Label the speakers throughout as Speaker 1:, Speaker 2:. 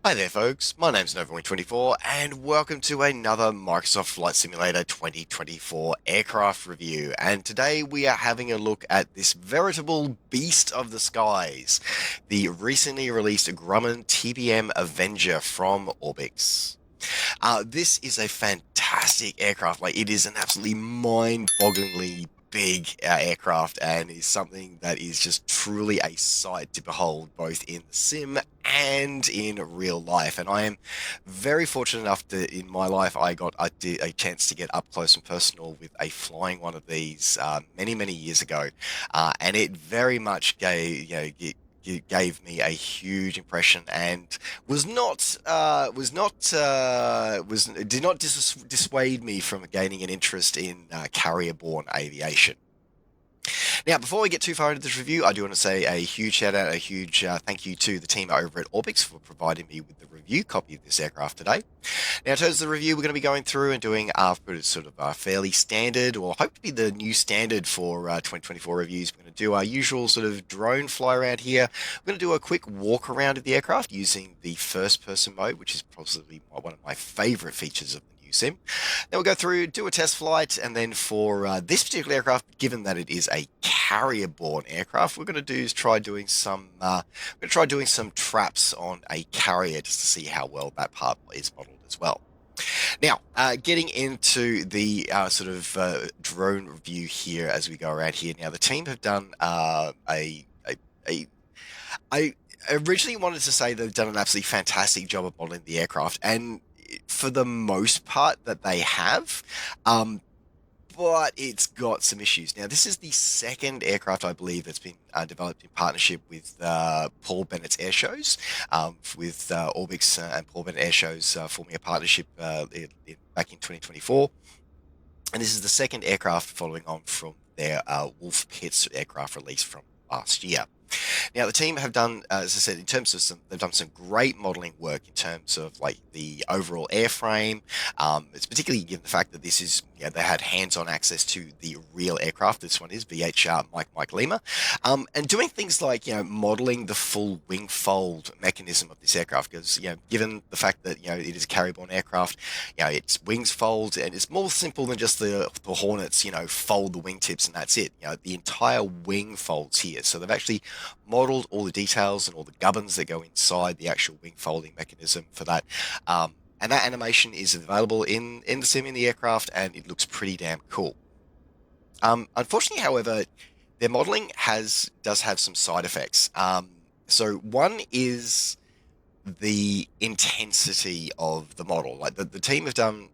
Speaker 1: Hi there folks, my name's NovaWing24 and welcome to another Microsoft Flight Simulator 2024 aircraft review, and today we are having a look at this veritable beast of the skies, the recently released Grumman TBM Avenger from Orbx. This is a fantastic aircraft. Like, it is an absolutely mind-bogglingly big aircraft, and is something that is just truly a sight to behold, both in the sim and in real life. And I am very fortunate enough that in my life I got a chance to get up close and personal with a flying one of these many years ago, and it very much gave me a huge impression, and did not dissuade me from gaining an interest in carrier-borne aviation. Now, before we get too far into this review, I do want to say a huge shout out, a huge thank you to the team over at Orbx for providing me with the review copy of this aircraft today. Now, in terms of the review, we're going to be going through and doing sort of fairly standard, or hope to be the new standard for 2024 reviews. We're going to do our usual sort of drone fly around here. We're going to do a quick walk around of the aircraft using the first-person mode, which is possibly one of my favorite features of the new sim. Then we'll go through, do a test flight, and then for this particular aircraft, given that it is a carrier-borne aircraft, we're going to do is try doing some traps on a carrier just to see how well that part is modeled as well. Now, getting into the drone review here as we go around here. Now, the team have done I originally wanted to say they've done an absolutely fantastic job of modeling the aircraft, and for the most part that they have, but it's got some issues. Now, this is the second aircraft, I believe, that's been developed in partnership with Paul Bennett's Air Shows, with Orbx and Paul Bennett Air Shows forming a partnership back in 2024. And this is the second aircraft following on from their Wolf Pitts aircraft release from last year. Now, the team have done, as I said, they've done some great modeling work in terms of like the overall airframe. It's particularly given the fact that this is, they had hands-on access to the real aircraft. This one is VH Mike Lima, and doing things like modeling the full wing fold mechanism of this aircraft, because given the fact that it is a carrier-borne aircraft, its wings fold, and it's more simple than just the Hornets fold the wingtips and that's it. The entire wing folds here, so they've actually modeled all the details and all the gubbins that go inside the actual wing folding mechanism for that. And that animation is available in the sim in the aircraft, and it looks pretty damn cool. Unfortunately, however, their modeling does have some side effects. So one is the intensity of the model. Like the team have done,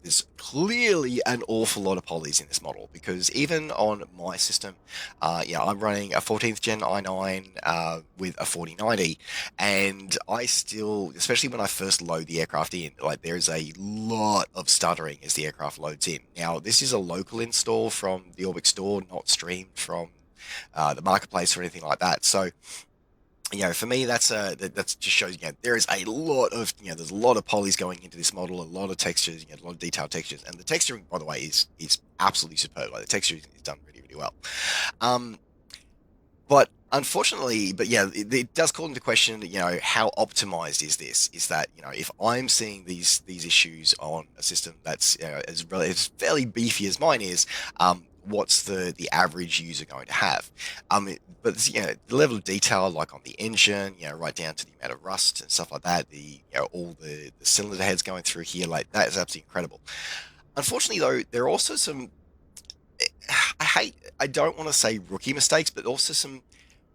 Speaker 1: there's clearly an awful lot of polys in this model, because even on my system, I'm running a 14th gen i9 with a 4090, and I still, especially when I first load the aircraft in, like there's a lot of stuttering as the aircraft loads in. Now, this is a local install from the Orbx store, not streamed from the marketplace or anything like that. So for me, that just shows, there is a lot of, there's a lot of polys going into this model, a lot of textures, a lot of detailed textures, and the texturing, by the way, is absolutely superb. Like, the texturing is done really well. But unfortunately, it does call into question, how optimized is this? Is that, if I'm seeing these issues on a system that's as fairly beefy as mine is, what's the average user going to have? But the level of detail, like on the engine, right down to the amount of rust and stuff like that, all the cylinder heads going through here, like that is absolutely incredible. Unfortunately, though, there are also some, I don't want to say rookie mistakes, but also some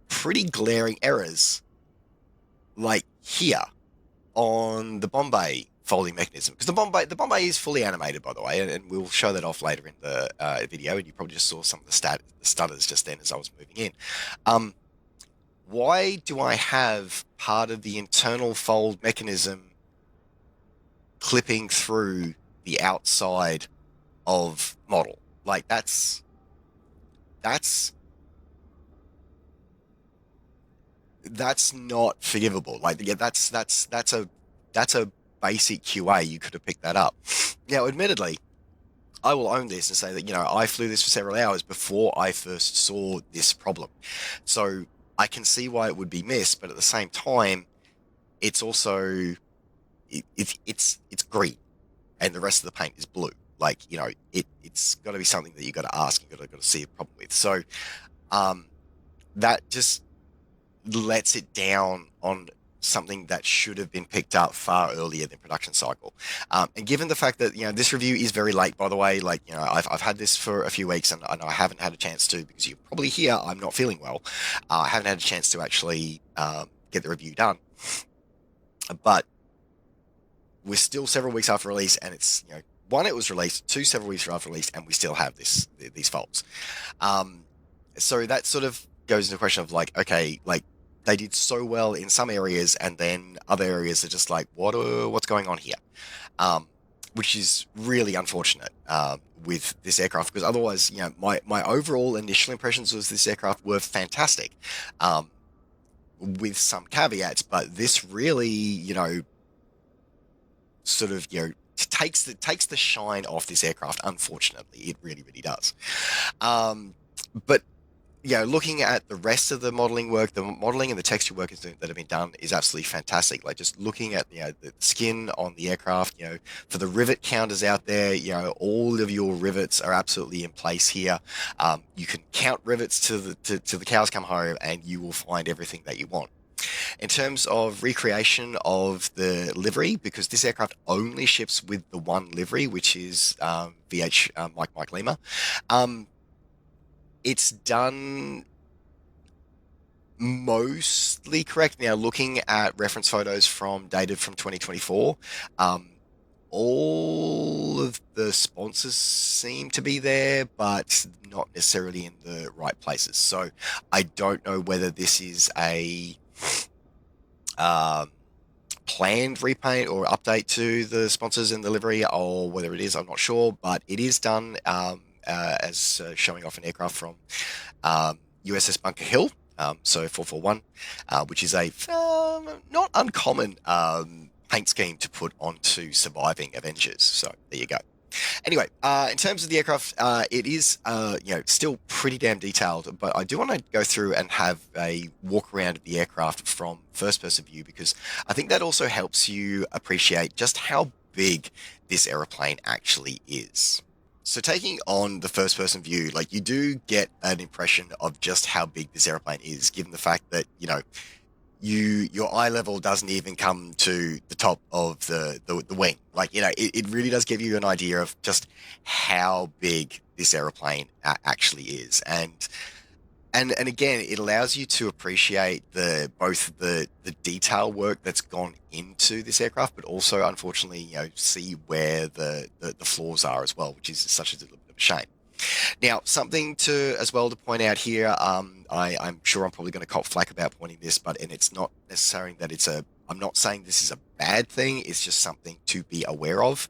Speaker 1: pretty glaring errors, like here on the Bombay folding mechanism, because the Bombay is fully animated, by the way, and we'll show that off later in the video, and you probably just saw some of the stutters just then as I was moving in. Why do I have part of the internal fold mechanism clipping through the outside of model? Like, that's not forgivable. Like, that's a basic QA. You could have picked that up. Now, admittedly, I will own this and say that, I flew this for several hours before I first saw this problem. So I can see why it would be missed, but at the same time, it's also it's green, and the rest of the paint is blue. Like, it's got to be something that you got to ask, you got to see a problem with. So that just lets it down on something that should have been picked up far earlier than production cycle. And given the fact that, this review is very late, by the way, like, I've had this for a few weeks, and I haven't had a chance to, because you probably hear I'm not feeling well. I haven't had a chance to actually get the review done. But we're still several weeks after release, and it's, one, it was released, two, several weeks after release, and we still have these faults. So that sort of goes into the question of, like, okay, like, they did so well in some areas, and then other areas are just like, what's going on here? Which is really unfortunate with this aircraft, because otherwise, my overall initial impressions of this aircraft were fantastic, with some caveats, but this really, sort of, takes the shine off this aircraft. Unfortunately, it really, really does. But looking at the rest of the modeling work, the modeling and the texture work that have been done is absolutely fantastic. Like, just looking at the skin on the aircraft, for the rivet counters out there, all of your rivets are absolutely in place here. You can count rivets to the cows come home, and you will find everything that you want. In terms of recreation of the livery, because this aircraft only ships with the one livery, which is VH Mike Lima, it's done mostly correct. Now, looking at reference photos dated from 2024, all of the sponsors seem to be there, but not necessarily in the right places. So I don't know whether this is a planned repaint or update to the sponsors in the livery, or whether it is, I'm not sure, but it is done as showing off an aircraft from USS Bunker Hill, so 441, which is a not uncommon paint scheme to put onto surviving Avengers. So there you go. Anyway, in terms of the aircraft, it is still pretty damn detailed, but I do want to go through and have a walk around of the aircraft from first-person view, because I think that also helps you appreciate just how big this aeroplane actually is. So taking on the first-person view, like, you do get an impression of just how big this airplane is, given the fact that, your eye level doesn't even come to the top of the wing. Like, it really does give you an idea of just how big this aeroplane actually is. And again, it allows you to appreciate both the detail work that's gone into this aircraft, but also, unfortunately, see where the flaws are as well, which is such a little bit of a shame. Now, something to point out here, I'm sure I'm probably going to cop flack about pointing this, and it's not necessarily that I'm not saying this is a bad thing, it's just something to be aware of.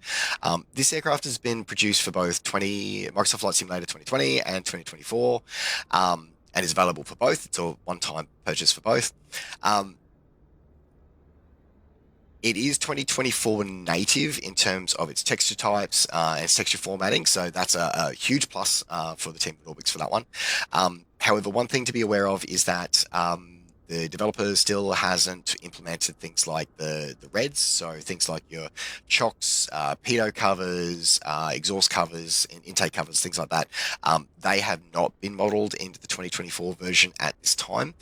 Speaker 1: This aircraft has been produced for both Microsoft Flight Simulator 2020 and 2024, and is available for both. It's a one-time purchase for both. It is 2024 native in terms of its texture types and its texture formatting, so that's a huge plus for the team at Orbx for that one. However, one thing to be aware of is that the developer still hasn't implemented things like the reds, so things like your chocks, pitot covers, exhaust covers, and intake covers, things like that. They have not been modeled into the 2024 version at this time.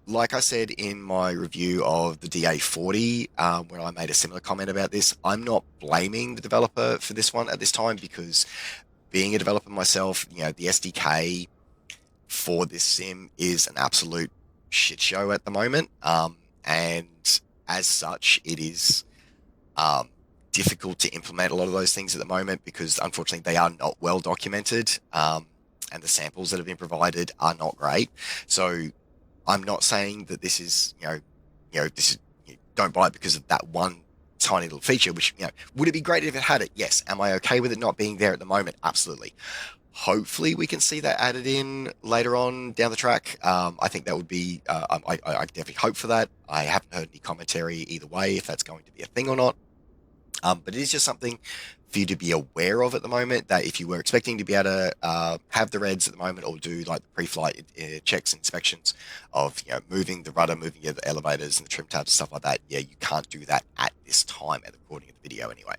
Speaker 1: Like I said in my review of the DA40, when I made a similar comment about this, I'm not blaming the developer for this one at this time, because being a developer myself, the SDK for this sim is an absolute shit show at the moment. And as such, it is difficult to implement a lot of those things at the moment, because unfortunately they are not well documented, and the samples that have been provided are not great. So I'm not saying that this is, this is, don't buy it because of that one tiny little feature, which, would it be great if it had it? Yes. Am I okay with it not being there at the moment? Absolutely. Hopefully we can see that added in later on down the track. I think that would be, I definitely hope for that. I haven't heard any commentary either way if that's going to be a thing or not. But it is just something for you to be aware of at the moment, that if you were expecting to be able to have the reds at the moment or do like the pre-flight checks and inspections of, you know, moving the rudder, moving the elevators and the trim tabs and stuff like that, yeah, you can't do that at this time at the recording of the video anyway.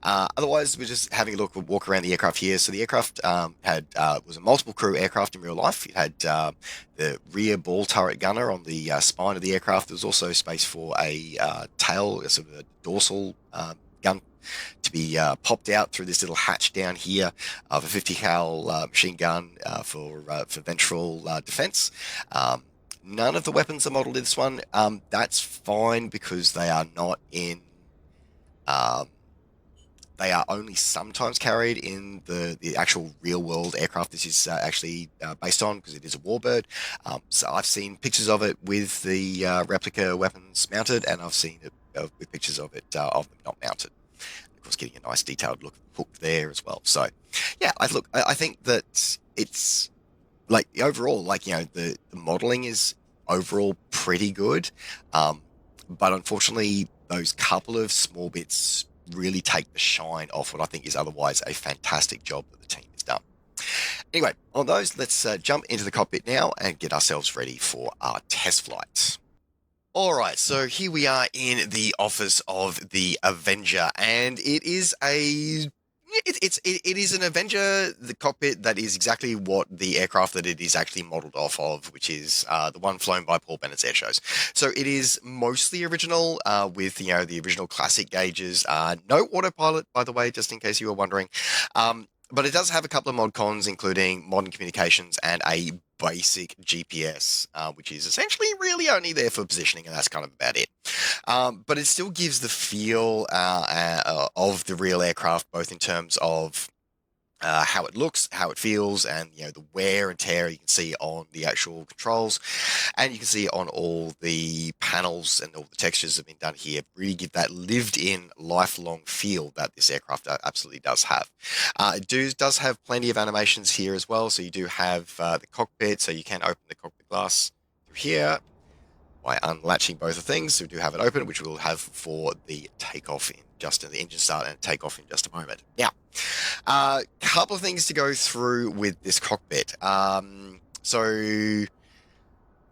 Speaker 1: Otherwise, we're just having a walk around the aircraft here. So the aircraft was a multiple crew aircraft in real life. It had the rear ball turret gunner on the spine of the aircraft. There was also space for a tail, sort of a dorsal gun to be popped out through this little hatch down here of a 50 cal machine gun for ventral defense. None of the weapons are modeled in this one. That's fine because they are not in. They are only sometimes carried in the actual real world aircraft this is actually based on, because it is a Warbird. So I've seen pictures of it with the replica weapons mounted, and I've seen it with pictures of it of them not mounted. Of course, getting a nice detailed look hook there as well. So yeah, I think that it's like overall, like, you know, the modeling is overall pretty good, but unfortunately those couple of small bits really take the shine off what I think is otherwise a fantastic job that the team has done. Anyway, on those, let's jump into the cockpit now and get ourselves ready for our test flight. All right, so here we are in the office of the Avenger, and it is it is an Avenger, the cockpit that is exactly what the aircraft that it is actually modeled off of, which is the one flown by Paul Bennett's air shows. So it is mostly original, with, you know, the original classic gauges. No autopilot, by the way, just in case you were wondering. But it does have a couple of mod cons, including modern communications and a basic GPS, which is essentially really only there for positioning, and that's kind of about it. But it still gives the feel of the real aircraft, both in terms of how it looks, how it feels, and, you know, the wear and tear you can see on the actual controls, and you can see on all the panels and all the textures that have been done here. Really give that lived-in, lifelong feel that this aircraft absolutely does have. It does have plenty of animations here as well. So you do have the cockpit, so you can open the cockpit glass through here by unlatching both the things. So we do have it open, which we'll have for the takeoff in just the engine start and takeoff in just a moment. Now, a couple of things to go through with this cockpit. So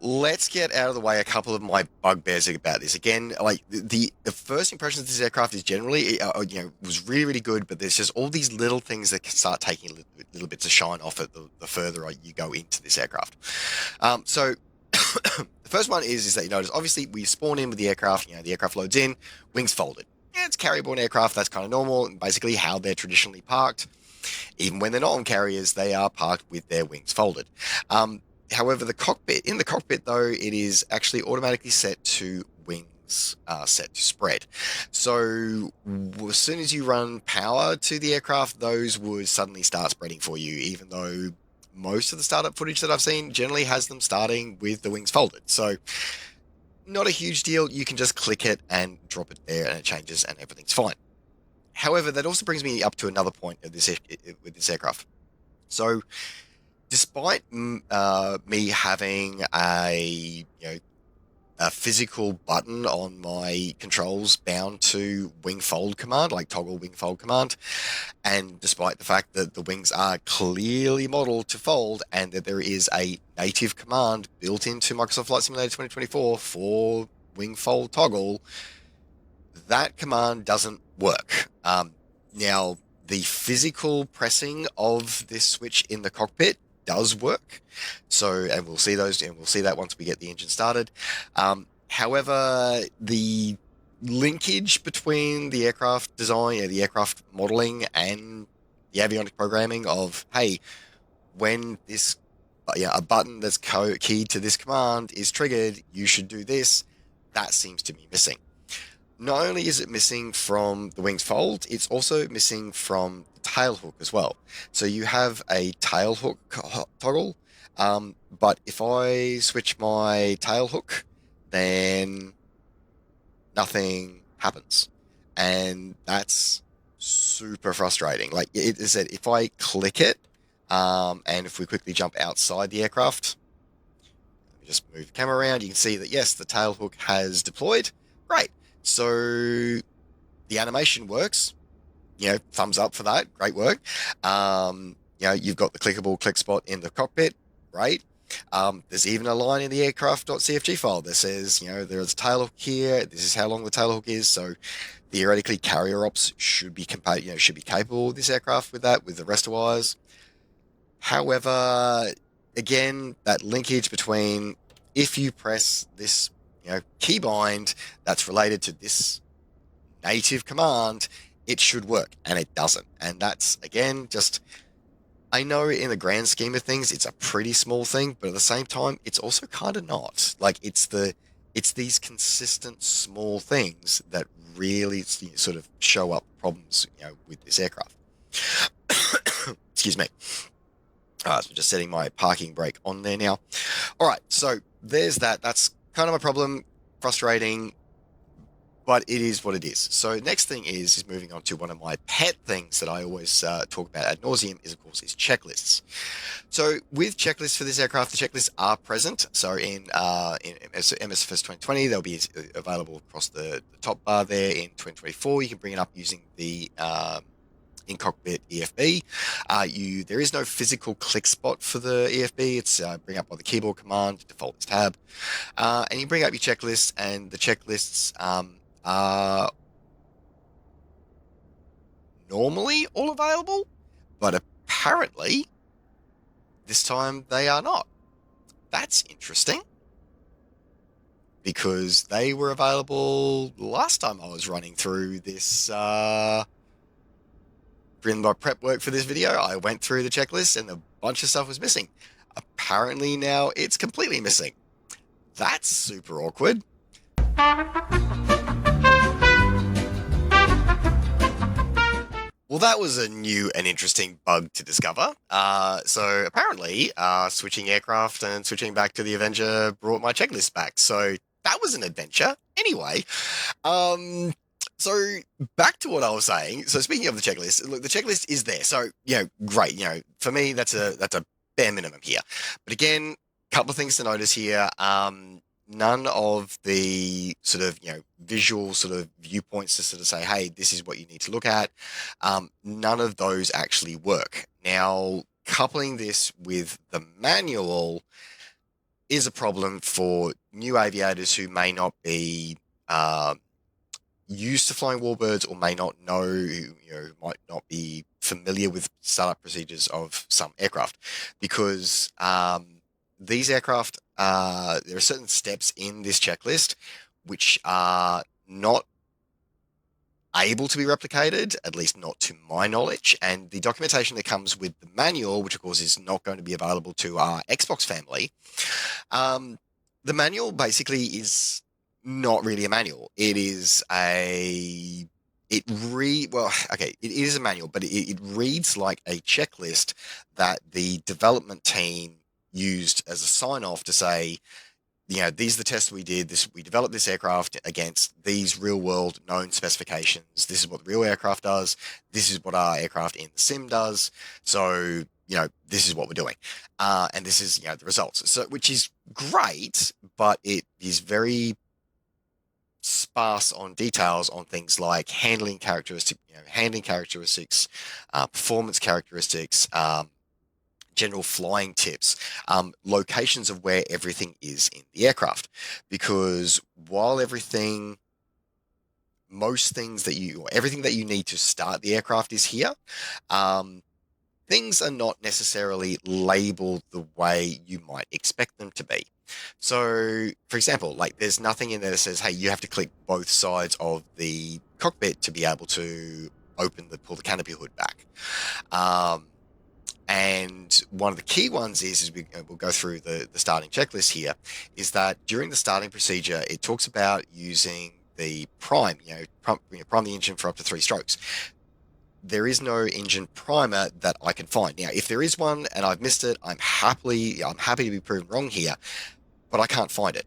Speaker 1: let's get out of the way a couple of my bugbears about this. Again, like the first impressions of this aircraft is generally, you know, was really, really good, but there's just all these little things that can start taking little bits of shine off it the further you go into this aircraft. So the first one is that you notice, obviously, we spawn in with the aircraft, you know, the aircraft loads in, wings folded. Yeah, it's carrier-borne aircraft, that's kind of normal, and basically how they're traditionally parked. Even when they're not on carriers, they are parked with their wings folded. However, in the cockpit, though, it is actually automatically set to wings set to spread. So as soon as you run power to the aircraft, those would suddenly start spreading for you, even though most of the startup footage that I've seen generally has them starting with the wings folded. So not a huge deal. You can just click it and drop it there, and it changes, and everything's fine. However, that also brings me up to another point of with this aircraft. So, despite me having a physical button on my controls bound to wing fold command, like toggle wing fold command, and despite the fact that the wings are clearly modeled to fold, and that there is a native command built into Microsoft Flight Simulator 2024 for wing fold toggle, that command doesn't work. Now, the physical pressing of this switch in the cockpit does work. So, and we'll see that once we get the engine started. However, the linkage between the aircraft design, the aircraft modeling, and the avionic programming of, hey, when this, a button that's keyed to this command is triggered, you should do this, that seems to be missing. Not only is it missing from the wings fold, it's also missing from the tail hook as well. So you have a tail hook toggle, but if I switch my tail hook, then nothing happens. And that's super frustrating. Like it is said, if I click it, and if we quickly jump outside the aircraft, let me just move the camera around, you can see that yes, the tail hook has deployed. Great. So the animation works, thumbs up for that. Great work. You've got the clickable click spot in the cockpit. Great. There's even a line in the aircraft.cfg file that says, there's a tail hook here. This is how long the tail hook is. So theoretically, carrier ops should be capable of this aircraft with the rest of wires. However, again, that linkage between if you press this, keybind that's related to this native command, it should work, and it doesn't. And that's, again, just, I know in the grand scheme of things, it's a pretty small thing, but at the same time, it's also kind of not. Like, it's these consistent small things that really sort of show up problems, with this aircraft. Excuse me. All right, so just setting my parking brake on there now. All right, so there's that. That's kind of a problem, frustrating, but it is what it is. So next thing is moving on to one of my pet things that I always talk about ad nauseum is, of course, checklists. So with checklists for this aircraft, the checklists are present. So in MSFS 2020, they'll be available across the top bar there. In 2024, you can bring it up using the in Cockpit EFB. There is no physical click spot for the EFB. It's bring up by the keyboard command, default tab. And you bring up your checklists, and the checklists are normally all available, but apparently this time they are not. That's interesting, because they were available last time I was running through this in my prep work for this video. I went through the checklist and a bunch of stuff was missing. Apparently now it's completely missing. That's super awkward. Well, that was a new and interesting bug to discover. So apparently, switching aircraft and switching back to the Avenger brought my checklist back. So that was an adventure. Anyway, so back to what I was saying. So speaking of the checklist, look, the checklist is there. So, great. For me, that's a bare minimum here. But again, a couple of things to notice here. None of the sort of, visual sort of viewpoints to sort of say, hey, this is what you need to look at. None of those actually work. Now, coupling this with the manual is a problem for new aviators who may not be used to flying Warbirds, or may not know, might not be familiar with startup procedures of some aircraft, because these aircraft, there are certain steps in this checklist which are not able to be replicated, at least not to my knowledge, and the documentation that comes with the manual, which of course is not going to be available to our Xbox family, the manual basically is not really a manual. It is it is a manual, but it reads like a checklist that the development team used as a sign-off to say, these are the tests we did. We developed this aircraft against these real-world known specifications. This is what the real aircraft does. This is what our aircraft in the sim does. So, this is what we're doing. And this is, the results. So, which is great, but it is very sparse on details on things like handling characteristics, performance characteristics, general flying tips, locations of where everything is in the aircraft. Because while everything that you need to start the aircraft is here, things are not necessarily labeled the way you might expect them to be. So, for example, there's nothing in there that says, hey, you have to click both sides of the cockpit to be able to pull the canopy hood back. And one of the key ones is we'll go through the starting checklist here, is that during the starting procedure, it talks about using the prime the engine for up to 3 strokes. There is no engine primer that I can find. Now, if there is one and I've missed it, I'm happy to be proven wrong here, but I can't find it.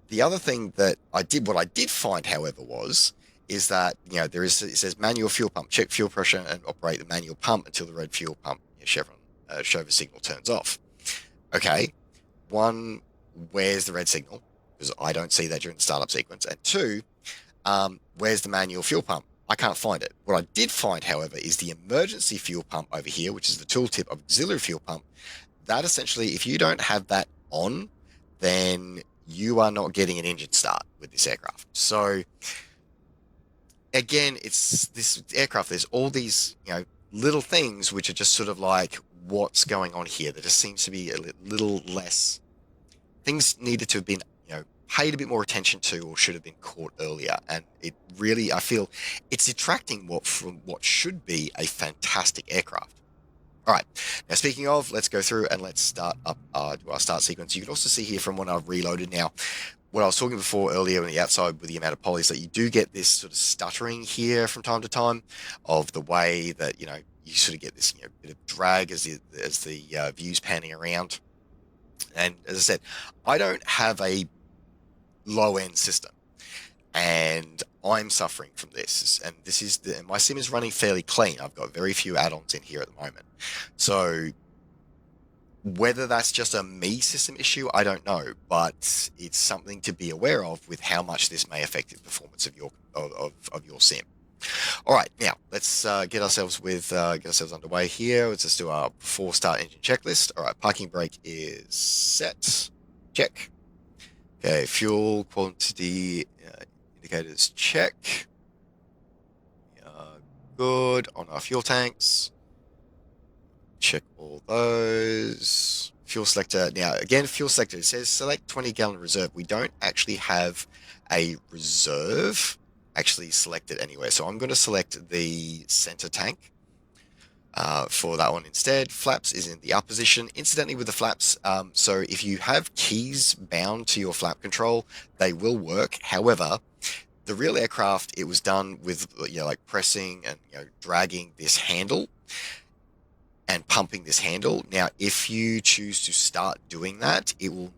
Speaker 1: The other thing that I did find, however, is that, it says manual fuel pump, check fuel pressure and operate the manual pump until the red fuel pump chevron chauffeur signal turns off. Okay, 1, where's the red signal? Because I don't see that during the startup sequence. And 2, where's the manual fuel pump? I can't find it. What I did find, however, is the emergency fuel pump over here, which is the tooltip auxiliary fuel pump. That essentially, if you don't have that on, then you are not getting an engine start with this aircraft. So again, it's this aircraft, there's all these, little things which are just sort of like, what's going on here? There just seems to be a little less, things needed to have been, paid a bit more attention to, or should have been caught earlier. And it really, I feel it's detracting from what should be a fantastic aircraft. All right, now speaking of, let's go through and let's start up our start sequence. You can also see here from when I've reloaded now, what I was talking before earlier on the outside with the amount of polys, that you do get this sort of stuttering here from time to time of the way that, you sort of get this, bit of drag as the view's panning around. And as I said, I don't have a low-end system, and I'm suffering from this. And this is my sim is running fairly clean. I've got very few add-ons in here at the moment. So whether that's just a me system issue, I don't know, but it's something to be aware of with how much this may affect the performance of your sim. All right, now let's get ourselves underway here. Let's just do our before start engine checklist. All right, parking brake is set. Check. Okay, fuel quantity indicators check. Good on our fuel tanks. Check all those. Fuel selector. Now, again, fuel selector, it says select 20-gallon reserve. We don't actually have a reserve actually selected anywhere. So I'm going to select the center tank for that one instead. Flaps is in the up position. Incidentally, with the flaps, so if you have keys bound to your flap control, they will work. However, the real aircraft, it was done with, like pressing and, dragging this handle and pumping this handle. Now, if you choose to start doing that, it will,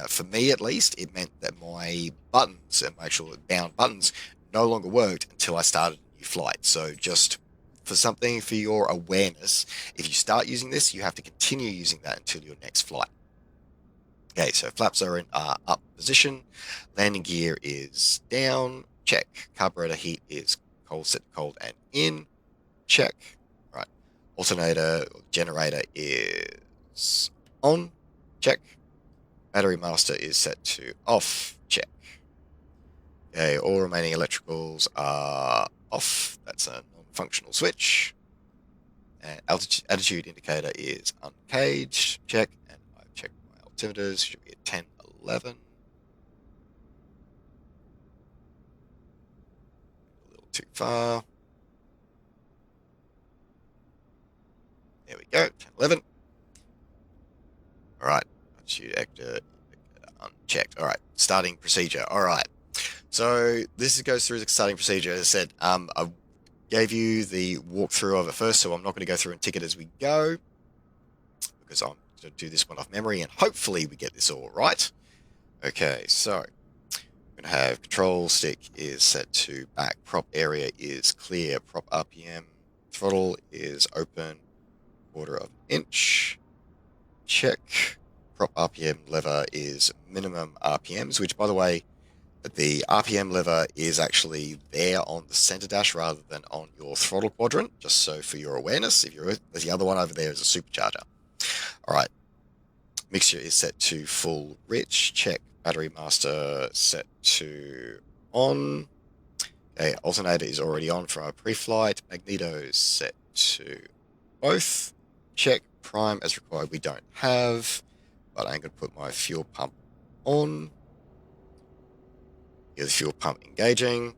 Speaker 1: for me at least, it meant that my buttons and my actual bound buttons no longer worked until I started a new flight. So just for your awareness, if you start using this, you have to continue using that until your next flight. Okay, so flaps are in up position. Landing gear is down. Check. Carburetor heat is cold, set cold and in. Check. Right. Alternator generator is on. Check. Battery master is set to off. Check. Okay, all remaining electricals are off. That's a non-functional switch. And attitude indicator is uncaged. Check. And I've checked my altimeters. Should be at 10, 11. A little too far. There we go. 10, 11. All right. Attitude actor unchecked. All right. Starting procedure. All right. So this goes through the starting procedure. As I said, I gave you the walkthrough of it first, so I'm not going to go through and tick it as we go, because I'm going to do this one off memory, and hopefully we get this all right. Okay, so I'm going to have control stick is set to back, prop area is clear, prop RPM, throttle is open, 1/4 of an inch, check, prop RPM lever is minimum RPMs, which, by the way, the RPM lever is actually there on the center dash rather than on your throttle quadrant, just so for your awareness. The other one over there is a supercharger. All right. Mixture is set to full rich. Check. Battery master set to on. Okay. Alternator is already on for our pre-flight. Magneto is set to both. Check. Prime as required we don't have, but I'm going to put my fuel pump on. Here's the fuel pump engaging,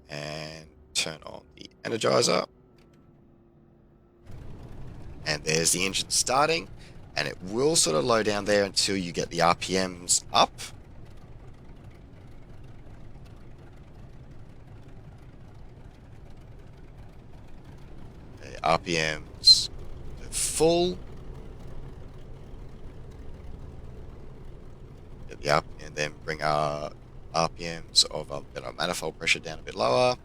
Speaker 1: and turn on the energizer. And there's the engine starting, and it will sort of low down there until you get the RPMs up. The RPMs full. Get the up, and then bring our RPMs of our manifold pressure down a bit lower.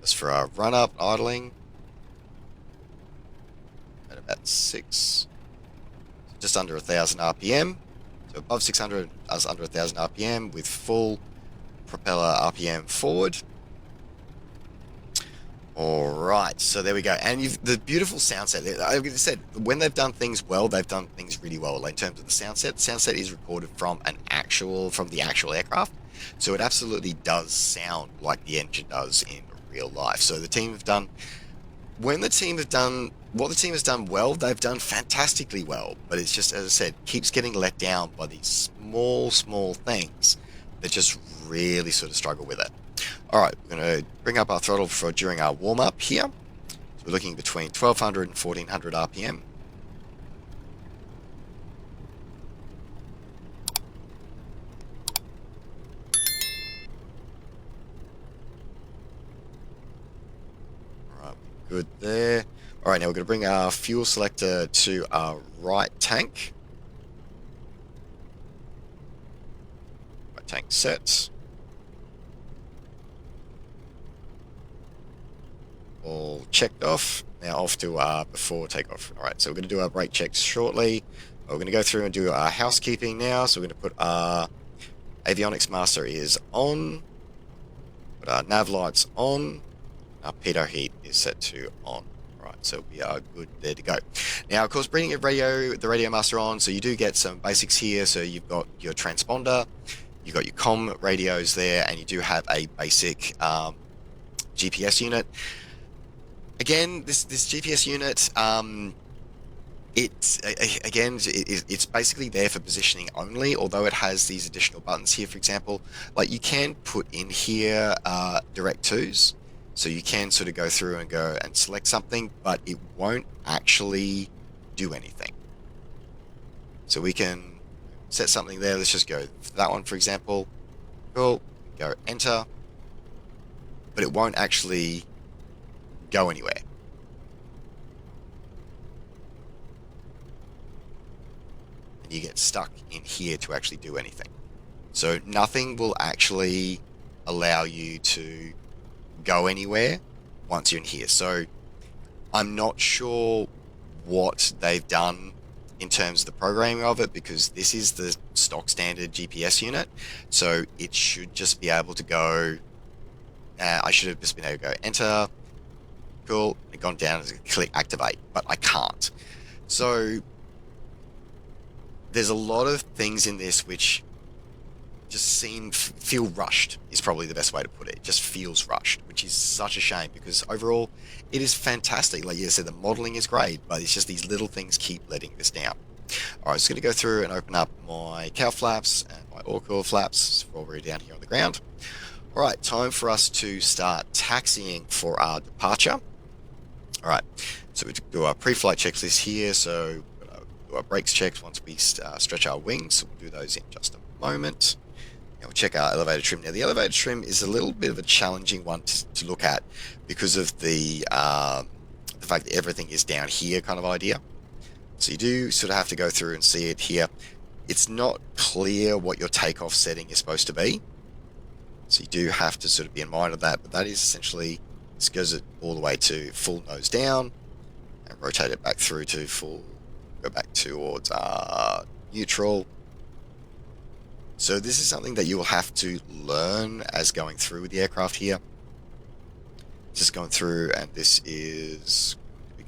Speaker 1: As for our run up idling, at about 6, just under 1,000 RPM. So above 600, us under 1,000 RPM with full propeller RPM forward. All right, so there we go. And the beautiful sound set. Like I said, when they've done things well, they've done things really well. Like in terms of the sound set is recorded from the actual aircraft, so it absolutely does sound like the engine does in real life. So the team have done what the team has done well, they've done fantastically well. But it's just, as I said, keeps getting let down by these small things that just really sort of struggle with it. All right, we're going to bring up our throttle for during our warm-up here. So we're looking between 1200 and 1400 RPM. All right, good there. All right, now we're going to bring our fuel selector to our right tank. Right tank set. All checked off. Now off to before takeoff. All right, so we're going to do our brake checks shortly. We're going to go through and do our housekeeping now. So we're going to put our avionics master is on. Put our nav lights on. Our pitot heat is set to on. All right, so we are good there to go. Now, of course, bringing the radio master on. So you do get some basics here. So you've got your transponder, you've got your comm radios there, and you do have a basic GPS unit. Again, this GPS unit, it's basically there for positioning only, although it has these additional buttons here, for example. Like you can put in here direct twos, so you can sort of go through and go and select something, but it won't actually do anything. So we can set something there. Let's just go for that one, for example. Cool. Go enter, but it won't actually go anywhere. And you get stuck in here to actually do anything. So nothing will actually allow you to go anywhere once you're in here. So I'm not sure what they've done in terms of the programming of it, because this is the stock standard GPS unit. So it should just be able to go, I should have just been able to go enter, cool, and gone down and click activate, but I can't. So there's a lot of things in this which just feel rushed, is probably the best way to put it. It just feels rushed, which is such a shame, because overall it is fantastic. Like you said, the modeling is great, but it's just these little things keep letting this down. All right, I'm just going to go through and open up my cowl flaps and my all-coil flaps while we're down here on the ground. All right, time for us to start taxiing for our departure. All right, so we do our pre-flight checklist here. So we'll do our brakes checks once we stretch our wings. So we'll do those in just a moment. And we'll check our elevator trim. Now, the elevator trim is a little bit of a challenging one to look at because of the fact that everything is down here kind of idea. So you do sort of have to go through and see it here. It's not clear what your takeoff setting is supposed to be. So you do have to sort of be in mind of that, but that is essentially, this goes it all the way to full nose down and rotate it back through to full, go back towards neutral. So this is something that you will have to learn as going through with the aircraft here. Just going through, and this is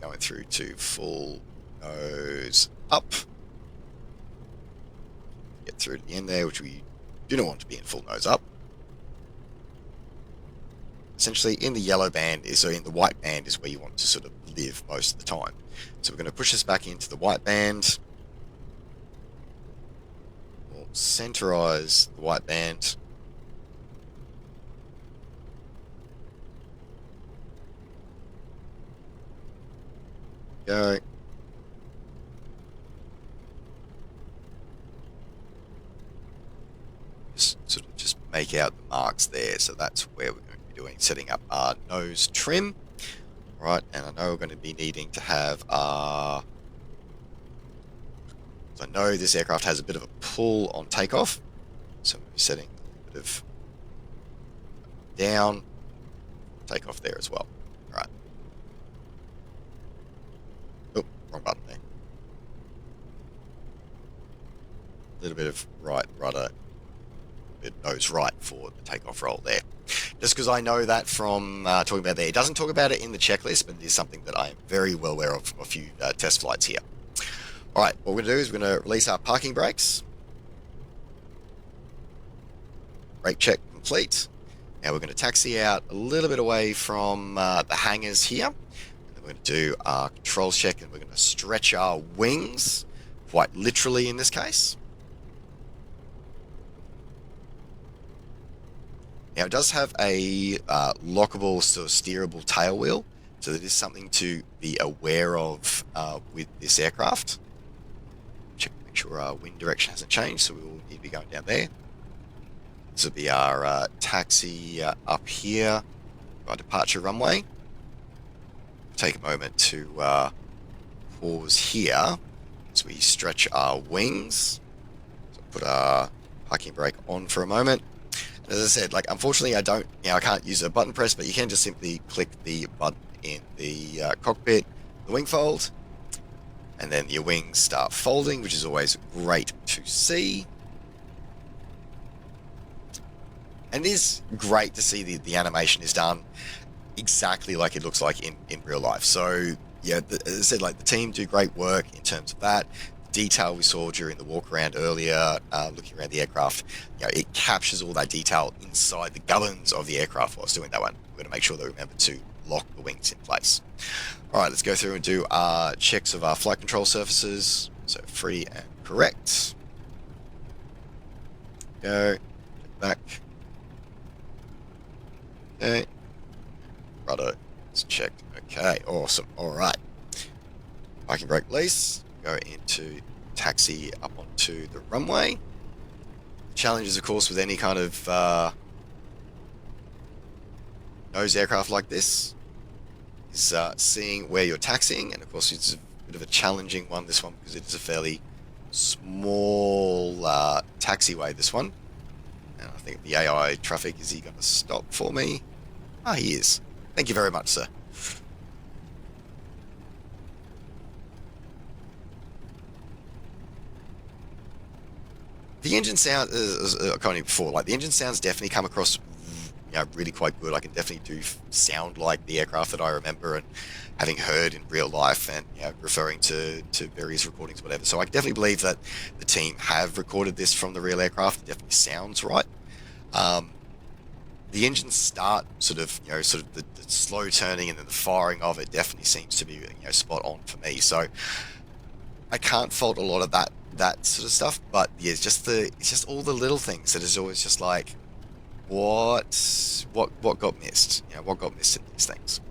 Speaker 1: going through to full nose up. Get through to the end there, which we do not want to be in full nose up. Essentially, in the yellow band in the white band is where you want to sort of live most of the time. So we're going to push this back into the white band. We'll centerize the white band. Go. Just make out the marks there. So that's where we're going to be doing, setting up our nose trim. Right, and I know we're going to be needing to have our... So I know this aircraft has a bit of a pull on takeoff. So we'll be setting a bit of down, takeoff there as well. All right. Oh, wrong button there. A little bit of right rudder it knows right for the takeoff roll there. Just because I know that from talking about there. It doesn't talk about it in the checklist, but it is something that I am very well aware of from a few test flights here. All right, what we're going to do is we're going to release our parking brakes. Brake check complete. Now we're going to taxi out a little bit away from the hangars here. And then we're going to do our controls check, and we're going to stretch our wings, quite literally in this case. Now it does have a lockable, sort of steerable tail wheel, so that is something to be aware of with this aircraft. Check, make sure our wind direction hasn't changed, so we will need to be going down there. This will be our taxi up here, our departure runway. Take a moment to pause here as we stretch our wings. So put our parking brake on for a moment. As I said, like, unfortunately, I can't use a button press, but you can just simply click the button in the cockpit, the wing fold, and then your wings start folding, which is always great to see. And it is great to see the animation is done exactly like it looks like in real life. So, yeah, as I said, like, the team do great work in terms of that. Detail we saw during the walk around earlier, looking around the aircraft, it captures all that detail inside the gubbins of the aircraft whilst doing that one. We're going to make sure that we remember to lock the wings in place. All right, let's go through and do our checks of our flight control surfaces. So free and correct. Go back. Okay. Rudder is checked. Okay, awesome. All right. Parking brake release. Go into taxi up onto the runway. The challenge is, of course, with any kind of nose aircraft like this, is seeing where you're taxiing. And, of course, it's a bit of a challenging one, this one, because it is a fairly small taxiway, this one. And I think the AI traffic, is he going to stop for me? Ah, he is. Thank you very much, sir. The engine sound, as I commented before, like, the engine sounds definitely come across, really quite good. I can definitely do sound like the aircraft that I remember and having heard in real life, and referring to various recordings, whatever. So I definitely believe that the team have recorded this from the real aircraft. It definitely sounds right. The engine start sort of the slow turning and then the firing of it definitely seems to be spot on for me. So I can't fault a lot of that sort of stuff, but yeah, it's just all the little things that is always just like, what got missed? What got missed in these things?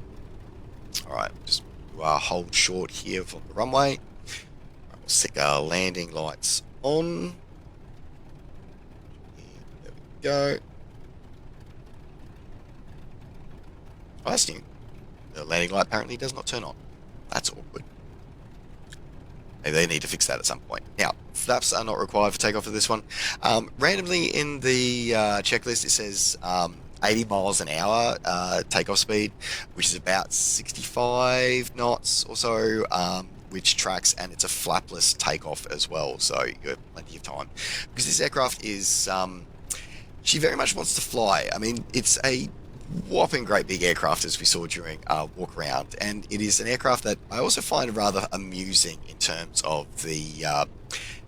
Speaker 1: All right, just do our hold short here from the runway. Right, we'll stick our landing lights on. There we go. Oh, that's new. The landing light apparently does not turn on. That's awkward. Maybe they need to fix that at some point. Now, flaps are not required for takeoff for this one. Randomly in the checklist, it says 80 miles an hour takeoff speed, which is about 65 knots or so, which tracks, and it's a flapless takeoff as well, so you have plenty of time. Because this aircraft is, she very much wants to fly. I mean, it's a whopping great big aircraft, as we saw during our walk around, and it is an aircraft that I also find rather amusing in terms of the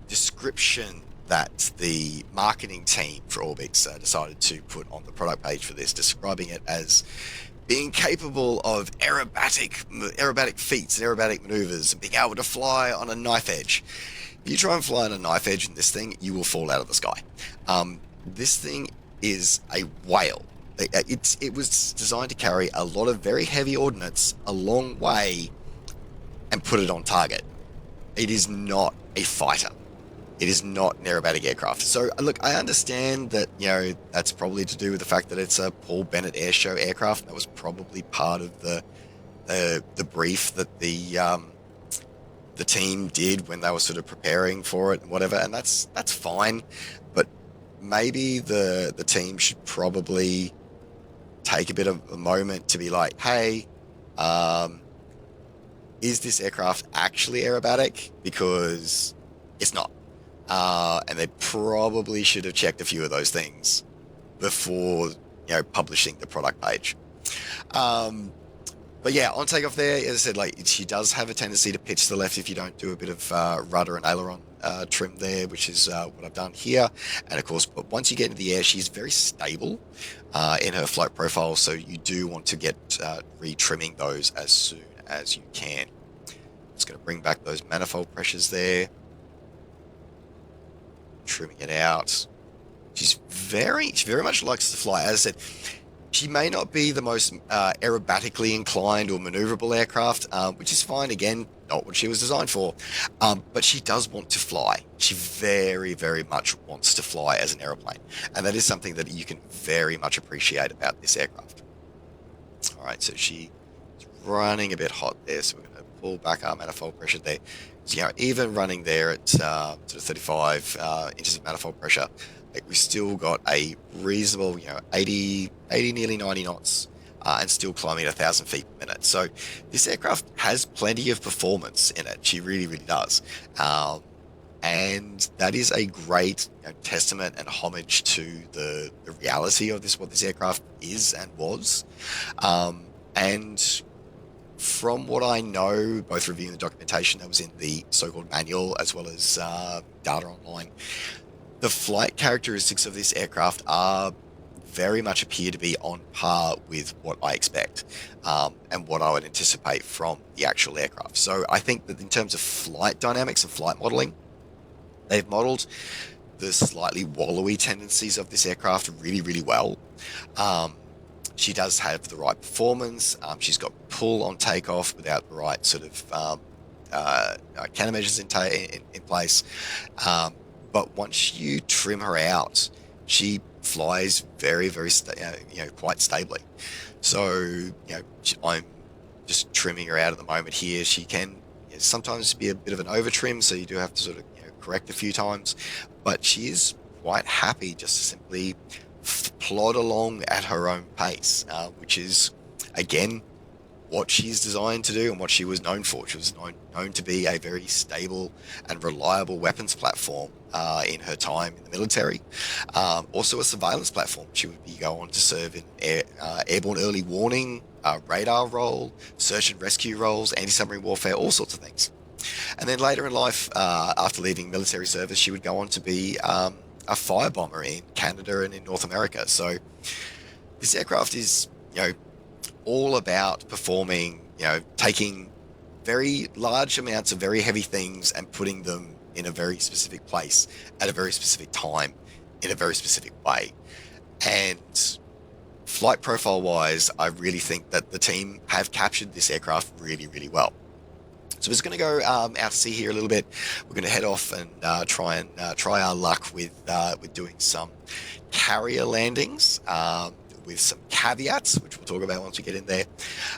Speaker 1: description that the marketing team for Orbx decided to put on the product page for this, describing it as being capable of aerobatic feats and aerobatic maneuvers, and being able to fly on a knife edge. If you try and fly on a knife edge in this thing, you will fall out of the sky. This thing is a whale. It was designed to carry a lot of very heavy ordnance a long way and put it on target. It is not a fighter. It is not an aerobatic aircraft. So, look, I understand that, that's probably to do with the fact that it's a Paul Bennett Airshow aircraft. That was probably part of the brief that the team did when they were sort of preparing for it and whatever, and that's fine. But maybe the team should probably take a bit of a moment to be like, hey, is this aircraft actually aerobatic? Because it's not. and they probably should have checked a few of those things before publishing the product page. But yeah, on takeoff there, as I said, like she does have a tendency to pitch to the left if you don't do a bit of rudder and aileron trim there, which is what I've done here. And of course, but once you get into the air, she's very stable in her flight profile, so you do want to get re-trimming those as soon as you can. Just going to bring back those manifold pressures there, trimming it out. She very much likes to fly. As I said, she may not be the most aerobatically inclined or maneuverable aircraft, which is fine. Again, not what she was designed for. But she does want to fly. She very much wants to fly as an aeroplane. And that is something that you can very much appreciate about this aircraft. All right, so she's running a bit hot there. So we're going to pull back our manifold pressure there. So, even running there at sort of 35 inches of manifold pressure, we've still got a reasonable, 80, nearly 90 knots, and still climbing at 1,000 feet per minute. So this aircraft has plenty of performance in it. She really does. And that is a great testament and homage to the reality of what this aircraft is and was. And from what I know, both reviewing the documentation that was in the so-called manual as well as data online, the flight characteristics of this aircraft are very much appear to be on par with what I expect and what I would anticipate from the actual aircraft. So I think that in terms of flight dynamics and flight modeling, they've modeled the slightly wallowy tendencies of this aircraft really well. She does have the right performance. She's got pull on takeoff without the right sort of countermeasures in place. But once you trim her out, she flies very quite stably. So, I'm just trimming her out at the moment here. She can sometimes be a bit of an over trim, so you do have to sort of correct a few times. But she is quite happy just to simply plod along at her own pace, which is, again, what she's designed to do and what she was known for. She was known to be a very stable and reliable weapons platform in her time in the military. Also a surveillance platform. She would go on to serve in airborne early warning, radar role, search and rescue roles, anti-submarine warfare, all sorts of things. And then later in life, after leaving military service, she would go on to be a firebomber in Canada and in North America. So this aircraft is, all about performing, taking very large amounts of very heavy things and putting them in a very specific place at a very specific time in a very specific way. And flight profile wise, I really think that the team have captured this aircraft really well. So we're just going to go out to sea here a little bit. We're going to head off and try our luck with doing some carrier landings. With some caveats, which we'll talk about once we get in there.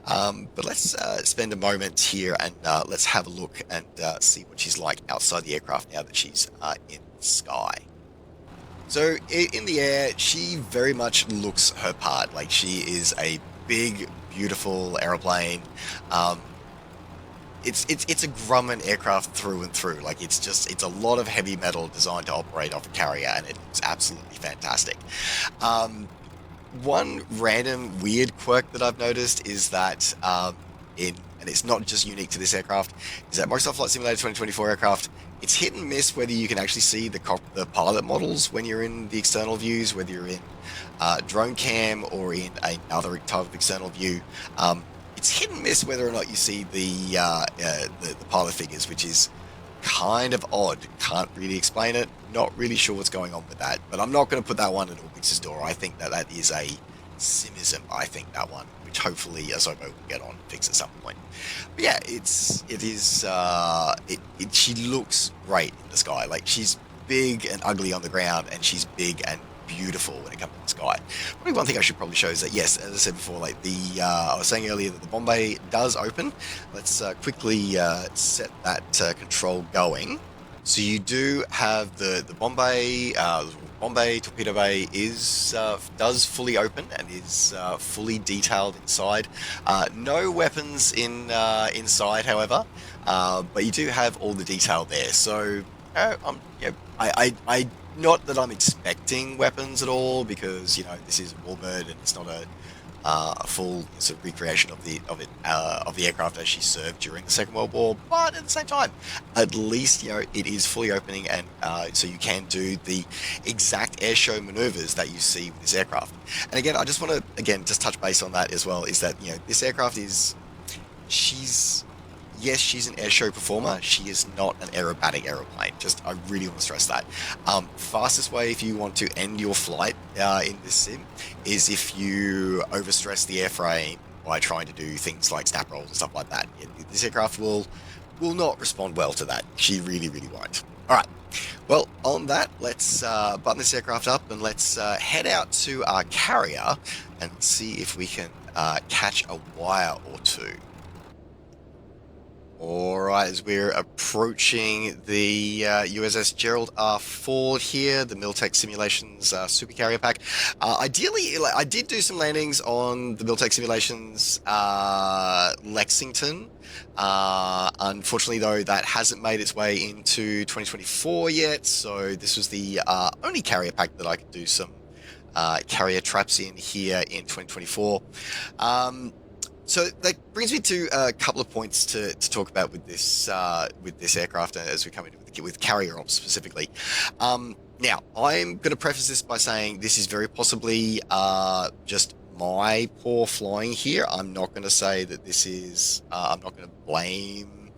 Speaker 1: But let's spend a moment here and let's have a look and see what she's like outside the aircraft now that she's in the sky. So in the air, she very much looks her part. Like, she is a big, beautiful aeroplane. It's a Grumman aircraft through and through. Like, it's a lot of heavy metal designed to operate off a carrier, and it's absolutely fantastic. One random weird quirk that I've noticed is that and it's not just unique to this aircraft, is that Microsoft Flight Simulator 2024 aircraft, it's hit and miss whether you can actually see the pilot models when you're in the external views, whether you're in drone cam or in another type of external view. It's hit and miss whether or not you see the pilot figures, which is kind of odd. Can't really explain it. Not really sure what's going on with that, but I'm not going to put that one at Orbx's door. I think that is a simism. I think that one, which hopefully Azobo will get on and fix at some point. But yeah, she looks great in the sky. Like, she's big and ugly on the ground, and she's big and beautiful when it comes to the sky. Probably one thing I should probably show is that, yes, as I said before, like I was saying earlier, that the bomb bay does open. Let's quickly set that control going. So you do have the bomb bay torpedo bay does fully open and is fully detailed inside. No weapons inside, however, but you do have all the detail there. So I not that I'm expecting weapons at all, because this is a Warbird and it's not a full sort of recreation of the aircraft as she served during the Second World War. But at the same time, at least it is fully opening, and so you can do the exact airshow maneuvers that you see with this aircraft. And again, I just want to just touch base on that as well. Is that this aircraft she's an airshow performer. She is not an aerobatic aeroplane. I really want to stress that. Fastest way if you want to end your flight in this sim is if you overstress the airframe by trying to do things like snap rolls and stuff like that. This aircraft will not respond well to that. She really, really won't. All right. Well, on that, let's button this aircraft up and let's head out to our carrier and see if we can catch a wire or two. Alright, as we're approaching the USS Gerald R. Ford here, the Miltech Simulations Supercarrier Pack. Ideally, I did do some landings on the Miltech Simulations Lexington. Unfortunately, though, that hasn't made its way into 2024 yet, so this was the only carrier pack that I could do some carrier traps in here in 2024. So that brings me to a couple of points to talk about with this aircraft as we come into with carrier ops specifically. Now, I'm going to preface this by saying this is very possibly just my poor flying here. I'm not going to say that this is. I'm not going to blame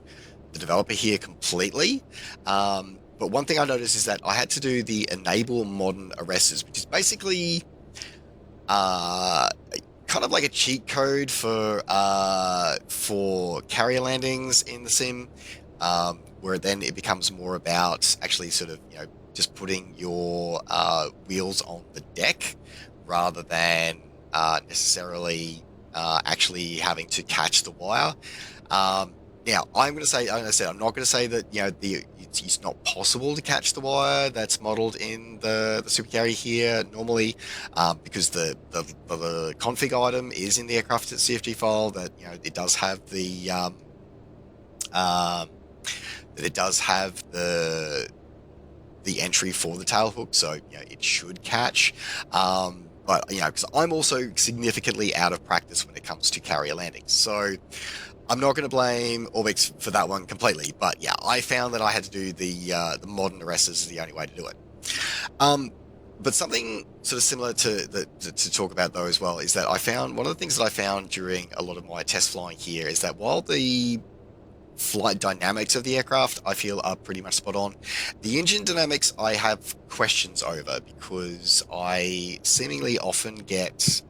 Speaker 1: the developer here completely. But one thing I noticed is that I had to do the enable modern arresters, which is basically kind of like a cheat code for carrier landings in the sim, where then it becomes more about actually sort of just putting your wheels on the deck rather than necessarily actually having to catch the wire. Now, I'm going to say, like I said, I'm not going to say that it's not possible to catch the wire that's modeled in the supercarrier here normally, because the config item is in the aircraft CFG file. That it does have the entry for the tail hook, so it should catch. But because I'm also significantly out of practice when it comes to carrier landings, so I'm not going to blame Orbx for that one completely, but yeah, I found that I had to do the modern arresters is the only way to do it. But something sort of similar to talk about though as well is that I found one of the things that I found during a lot of my test flying here is that while the flight dynamics of the aircraft I feel are pretty much spot on, the engine dynamics I have questions over, because I seemingly often get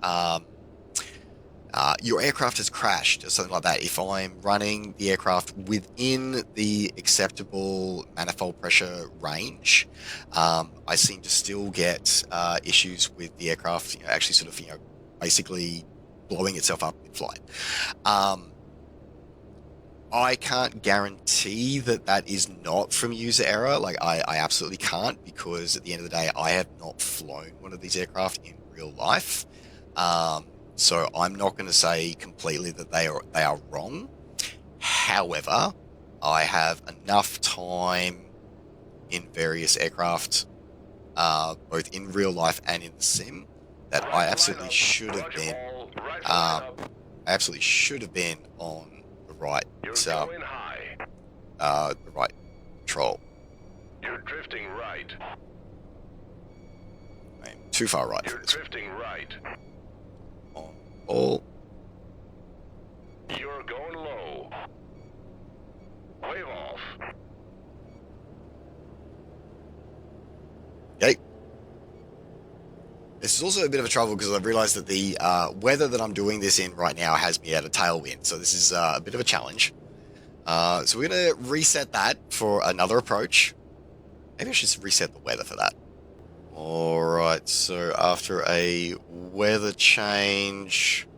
Speaker 1: your aircraft has crashed or something like that if I'm running the aircraft within the acceptable manifold pressure range. I seem to still get issues with the aircraft actually sort of basically blowing itself up in flight. I can't guarantee that is not from user error. Like I absolutely can't, because at the end of the day I have not flown one of these aircraft in real life. So I'm not going to say completely that they are wrong. However, I have enough time in various aircraft, both in real life and in the sim, that I absolutely should have been. I absolutely should have been on the right. The right control.
Speaker 2: You're drifting right.
Speaker 1: I'm too far right.
Speaker 2: You're drifting right.
Speaker 1: On all.
Speaker 2: You're going low. Wave off.
Speaker 1: Okay. This is also a bit of a trouble because I've realized that the weather that I'm doing this in right now has me at a tailwind, so this is a bit of a challenge. So we're going to reset that for another approach. Maybe I should reset the weather for that. Alright, so after a weather change...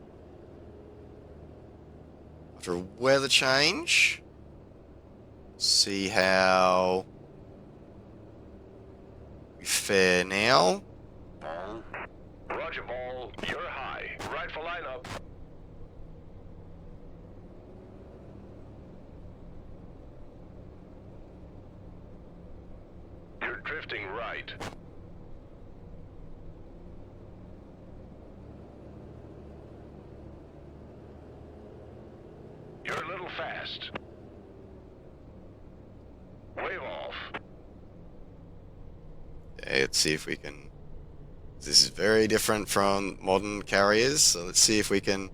Speaker 1: see how we fare now.
Speaker 2: Roger, ball. You're high. Right for lineup. You're drifting right. You're a little fast. Wave off.
Speaker 1: Okay, let's see if we can... This is very different from modern carriers, so let's see if we can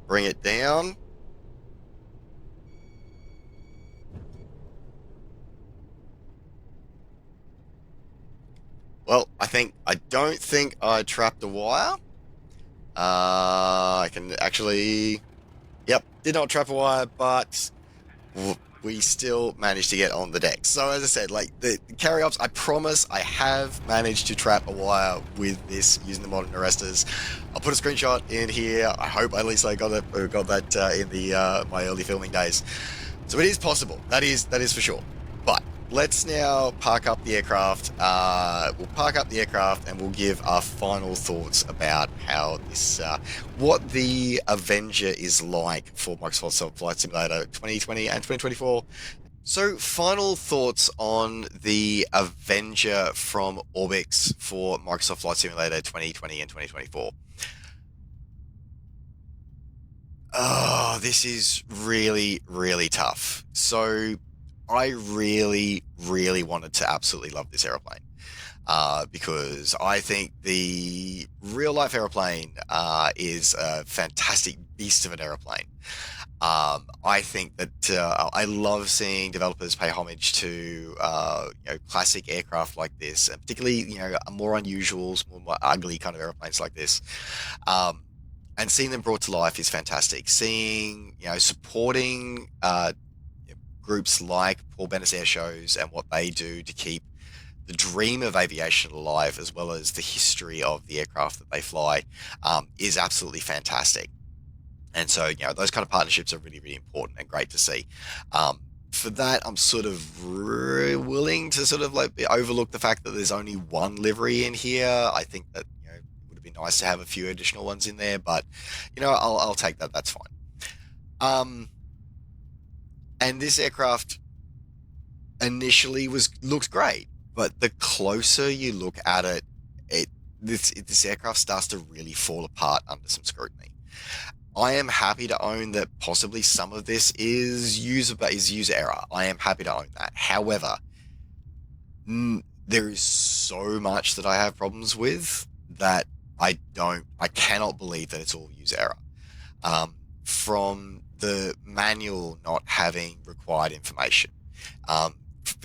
Speaker 1: bring it down. Well, I don't think I trapped a wire. I can actually... Yep, did not trap a wire, but we still managed to get on the deck. So as I said, like the carry-ups, I promise I have managed to trap a wire with this using the modern arresters. I'll put a screenshot in here. I hope at least I got that in the my early filming days. So it is possible. That is for sure. But let's now park up the aircraft. We'll park up the aircraft and we'll give our final thoughts about how this, what the Avenger is like for Microsoft Flight Simulator 2020 and 2024. So, final thoughts on the Avenger from Orbx for Microsoft Flight Simulator 2020 and 2024. Oh, this is really, really tough. So, I really, really wanted to absolutely love this aeroplane because I think the real-life aeroplane is a fantastic beast of an aeroplane. I think that I love seeing developers pay homage to classic aircraft like this, and particularly more unusual, more ugly kind of airplanes like this. And seeing them brought to life is fantastic. Seeing, supporting groups like Paul Bennett's air shows and what they do to keep the dream of aviation alive, as well as the history of the aircraft that they fly, is absolutely fantastic. And so, those kind of partnerships are really, really important and great to see. For that, I'm sort of willing to sort of like overlook the fact that there's only one livery in here. I think that it would have been nice to have a few additional ones in there, but I'll take that. That's fine. And this aircraft initially looked great, but the closer you look at it, this aircraft starts to really fall apart under some scrutiny. I am happy to own that possibly some of this is user error. I am happy to own that. However, there is so much that I have problems with that I cannot believe that it's all user error. From the manual not having required information,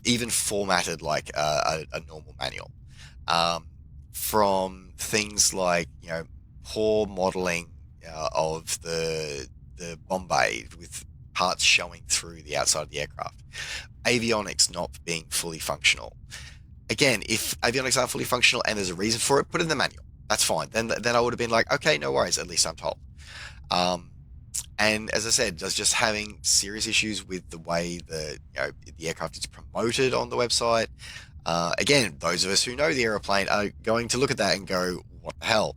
Speaker 1: even formatted like a normal manual, from things like poor modeling of the bomb bay with parts showing through the outside of the aircraft, avionics not being fully functional. Again, if avionics aren't fully functional and there's a reason for it, put it in the manual. That's fine. Then I would have been like, okay, no worries. At least I'm told. And as I said, just having serious issues with the way the aircraft is promoted on the website. Again, those of us who know the aeroplane are going to look at that and go, "What the hell?"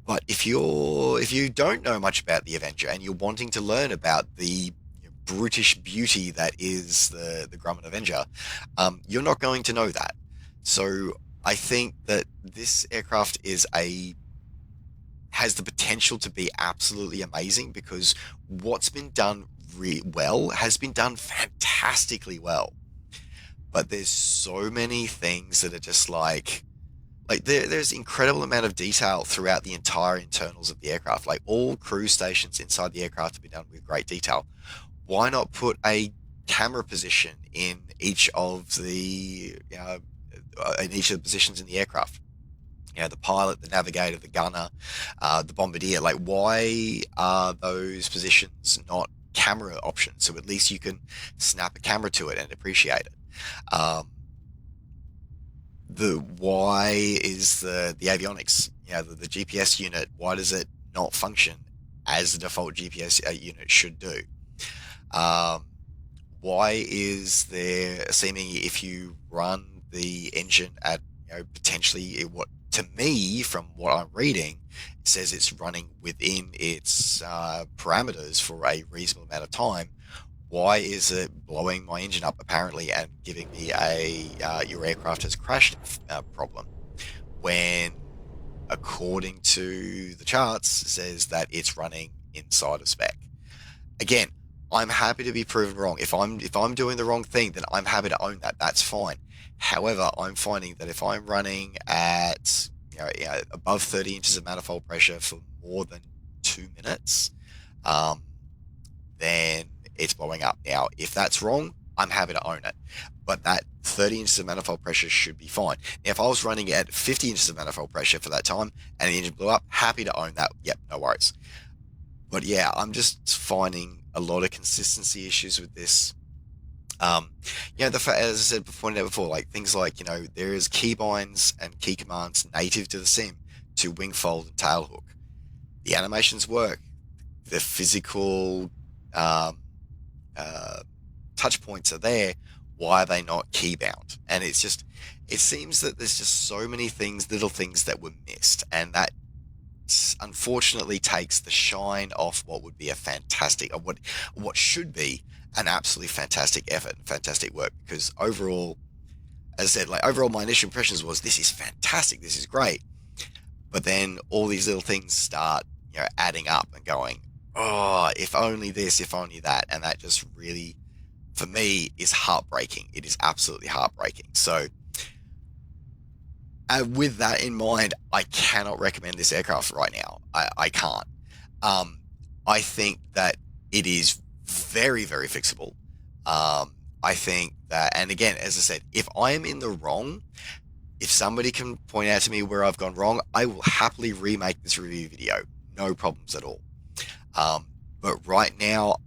Speaker 1: But if you don't know much about the Avenger and you're wanting to learn about the brutish beauty that is the Grumman Avenger, you're not going to know that. So I think that this aircraft has the potential to be absolutely amazing, because what's been done well has been done fantastically well. But there's so many things that are just like there's incredible amount of detail throughout the entire internals of the aircraft. Like, all cruise stations inside the aircraft have been done with great detail. Why not put a camera position in each of the positions in the aircraft? The pilot, the navigator, the gunner, the bombardier. Like, why are those positions not camera options? So at least you can snap a camera to it and appreciate it. Why is the avionics, the GPS unit, why does it not function as the default GPS unit should do? Why is there seemingly, if you run the engine at potentially what, to me, from what I'm reading, it says it's running within its parameters for a reasonable amount of time, why is it blowing my engine up apparently and giving me a your aircraft has crashed problem when, according to the charts, says that it's running inside of spec. Again, I'm happy to be proven wrong. If I'm doing the wrong thing, then I'm happy to own that. That's fine. However, I'm finding that if I'm running at above 30 inches of manifold pressure for more than 2 minutes, um, then it's blowing up. Now, if that's wrong, I'm happy to own it. But that 30 inches of manifold pressure should be fine. Now, if I was running at 50 inches of manifold pressure for that time and the engine blew up, happy to own that. Yep, no worries. But yeah, I'm just finding a lot of consistency issues with this. The fact, as I said before, like things like, there is keybinds and key commands native to the sim to wing fold and tail hook. The animations work. The physical touch points are there. Why are they not key bound? And it seems that there's just so many little things that were missed, and that unfortunately takes the shine off what would be a fantastic, or what should be an absolutely fantastic effort and fantastic work. Because overall, as I said, overall my initial impressions was, this is fantastic, this is great. But then all these little things start, adding up and going, oh, if only this, if only that. And that just really, for me, is heartbreaking. It is absolutely heartbreaking. So with that in mind, I cannot recommend this aircraft right now. I can't. I think that it is very, very fixable. I think that, and again, as I said, if I am in the wrong, if somebody can point out to me where I've gone wrong, I will happily remake this review video. No problems at all. But right now,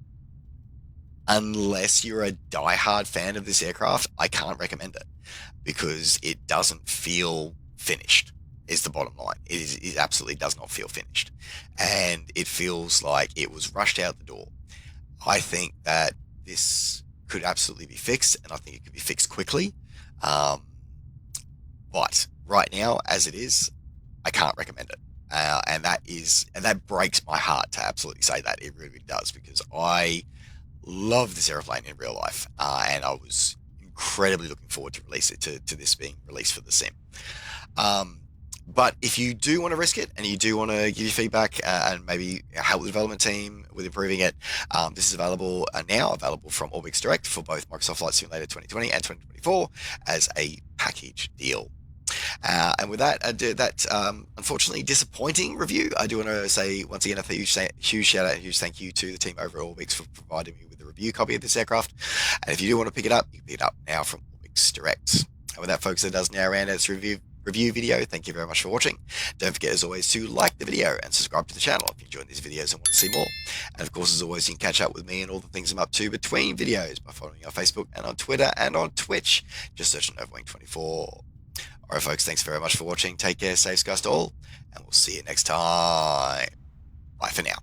Speaker 1: unless you're a diehard fan of this aircraft, I can't recommend it because it doesn't feel finished, is the bottom line. It absolutely does not feel finished. And it feels like it was rushed out the door. I think that this could absolutely be fixed, and I think it could be fixed quickly. But right now, as it is, I can't recommend it. And that breaks my heart to absolutely say that. It really does, because I love this airplane in real life, and I was incredibly looking forward to release it to this being released for the sim. But if you do want to risk it and you do want to give your feedback and maybe help the development team with improving it, this is available from Orbx Direct for both Microsoft Flight Simulator 2020 and 2024 as a package deal. And with that, unfortunately disappointing review, I do want to say once again a huge shout out, a huge thank you to the team over at Orbx for providing me with a review copy of this aircraft. And if you do want to pick it up, you can pick it up now from Orbx Direct. And with that, folks, that does now round out its review video. Thank you very much for watching. Don't forget, as always, to like the video and subscribe to the channel if you enjoyed these videos and want to see more. And of course, as always, you can catch up with me and all the things I'm up to between videos by following me on Facebook and on Twitter and on Twitch. Just search on Overwing24. All right, folks, thanks very much for watching. Take care, safe skies to all, and we'll see you next time. Bye for now.